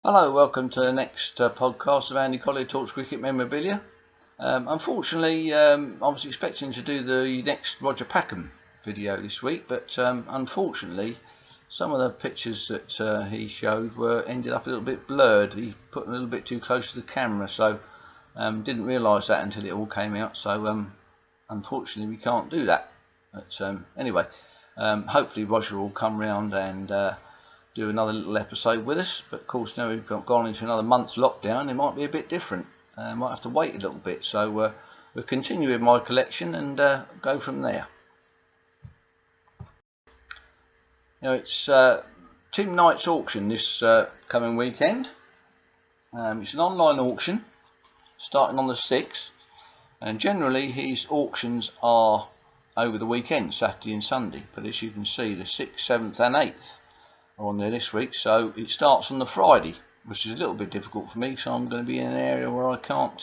Hello, welcome to the next podcast of Andy Collier-talks cricket memorabilia. Unfortunately, I was expecting to do the next Roger Packham video this week, but unfortunately, some of the pictures that he showed ended up a little bit blurred. He put them a little bit too close to the camera, so didn't realise that until it all came out. So unfortunately, we can't do that. But anyway, hopefully Roger will come round and do another little episode with us, but of course now we've gone into another month's lockdown, it might be a bit different. Might have to wait a little bit, so we'll continue with my collection and go from there. Now it's Tim Knight's auction this coming weekend. It's an online auction starting on the 6th, and generally his auctions are over the weekend, Saturday and Sunday, but as you can see the 6th, 7th and 8th are on there this week, so it starts on the Friday, which is a little bit difficult for me, so I'm going to be in an area where I can't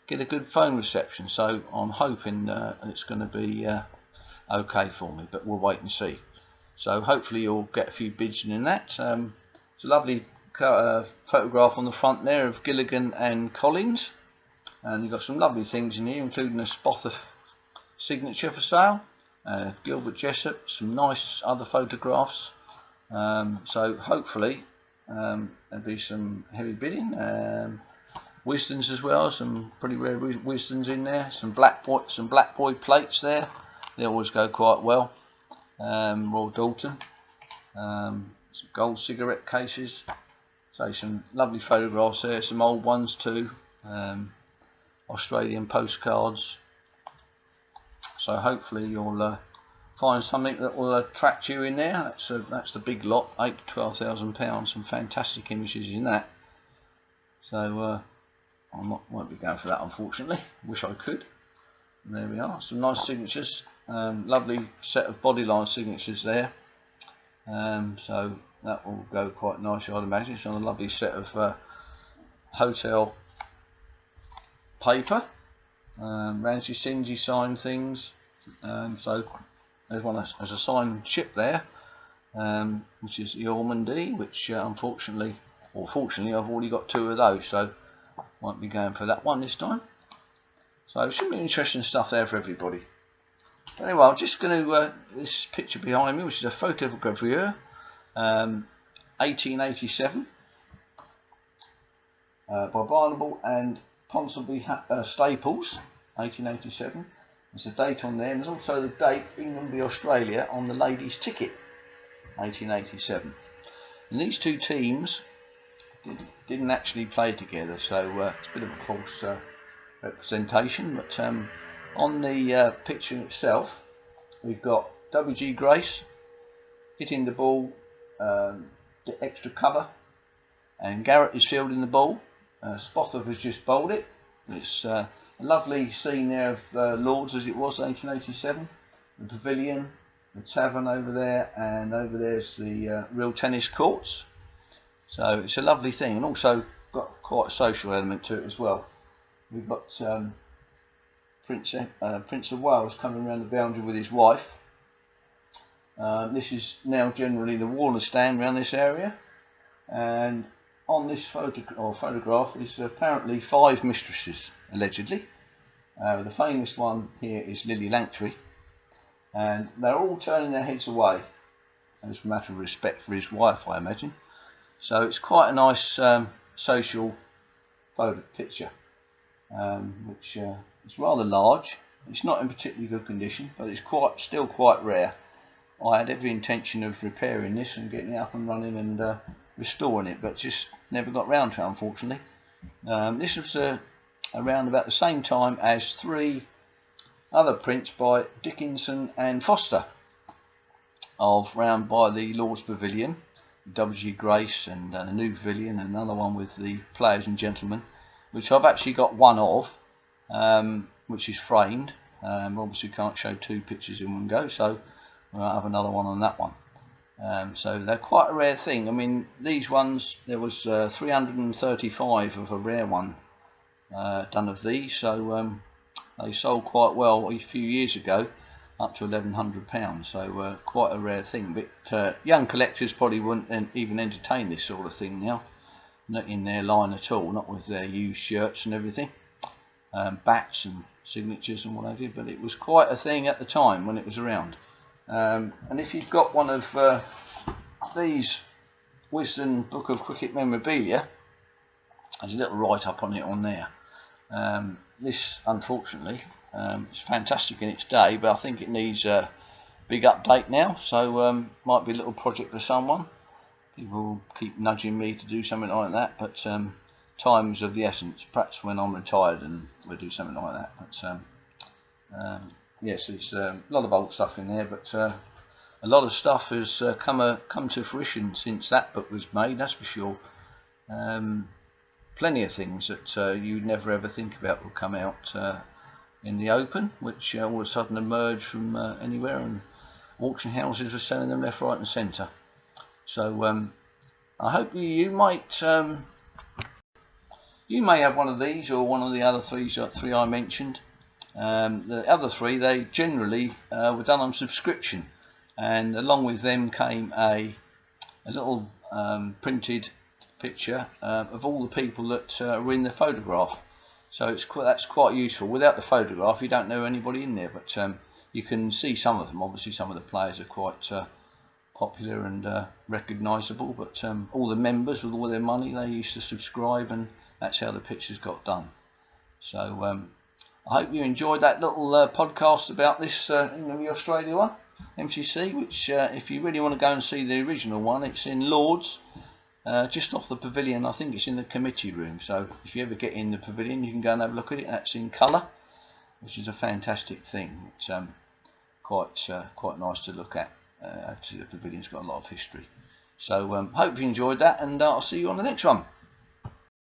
get a good phone reception, so I'm hoping it's going to be okay for me, but we'll wait and see. So hopefully you'll get a few bids in that. It's a lovely photograph on the front there of Gilligan and Collins, and you've got some lovely things in here, including a Spother signature for sale, Gilbert Jessup, some nice other photographs. So hopefully there'll be some heavy bidding, Wisdons as well, some pretty rare Wisdons in there, some black boy plates there, they always go quite well, Royal Dalton, some gold cigarette cases, so some lovely photographs there, some old ones too, Australian postcards, so hopefully you'll find something that will attract you in there. That's the big lot, £8,000 to £12,000, some fantastic images in that. So I won't be going for that, unfortunately. Wish I could. And there we are, some nice signatures, lovely set of bodyline signatures there. So that will go quite nice, I'd imagine. It's on a lovely set of hotel paper. Ramsey Singy signed things. So there's one as a signed chip there, which is the Ormandy, which unfortunately, or fortunately, I've already got two of those, so won't be going for that one this time. So it should be interesting stuff there for everybody. Anyway, I'm just going to, this picture behind me, which is a Photogravure, 1887, by Barrable and Staples, 1887. There's a date on there, and there's also the date England v Australia on the ladies' ticket, 1887. And these two teams didn't actually play together, so it's a bit of a false representation. But on the picture itself, we've got W.G. Grace hitting the ball, the extra cover, and Garrett is fielding the ball. Spother has just bowled it. It's a lovely scene there of Lord's as it was 1887, the pavilion, the tavern over there, and over there's the real tennis courts. So it's a lovely thing, and also got quite a social element to it as well. We've got Prince of Wales coming around the boundary with his wife. This is now generally the Warner stand around this area, and on this photograph is apparently 5 mistresses, allegedly. The famous one here is Lily Langtry, and they're all turning their heads away as a matter of respect for his wife, I imagine. So it's quite a nice social photo picture, which is rather large. It's not in particularly good condition, but it's still quite rare. I had every intention of repairing this and getting it up and running and restoring it, but just never got round to it, unfortunately. This was around about the same time as 3 other prints by Dickinson and Foster of round by the Lord's Pavilion, W.G. Grace, and a new pavilion, and another one with the Players and Gentlemen, which I've actually got one of, which is framed. Obviously can't show 2 pictures in one go, so I'll have another one on that one. So they're quite a rare thing. I mean, these ones, there was 335 of a rare one done of these, so they sold quite well a few years ago, up to £1,100, so quite a rare thing. But young collectors probably wouldn't even entertain this sort of thing now. not in their line at all, not with their used shirts and everything, bats and signatures and what have you, but it was quite a thing at the time when it was around. And if you've got one of these Wisden Book of Cricket Memorabilia, there's a little write-up on it on there. This, unfortunately, it's fantastic in its day, but I think it needs a big update now, so might be a little project for someone. People keep nudging me to do something like that, but time's of the essence. Perhaps when I'm retired and we'll do something like that. But yes, there's a lot of old stuff in there, but a lot of stuff has come to fruition since that book was made, that's for sure. Plenty of things that you'd never ever think about will come out in the open, which all of a sudden emerged from anywhere, and auction houses are selling them left, right and centre. So I hope you might you may have one of these or one of the other three I mentioned. The other three, they generally were done on subscription, and along with them came a little printed picture of all the people that were in the photograph. So that's quite useful. Without the photograph, you don't know anybody in there, but you can see some of them. Obviously, some of the players are quite popular and recognisable, but all the members with all their money, they used to subscribe, and that's how the pictures got done. So I hope you enjoyed that little podcast about this in the Australia one, MCC, which if you really want to go and see the original one, it's in Lord's, just off the pavilion. I think it's in the committee room, so if you ever get in the pavilion, you can go and have a look at it. That's in colour, which is a fantastic thing. It's quite nice to look at. Actually, the pavilion's got a lot of history. So hope you enjoyed that, and I'll see you on the next one.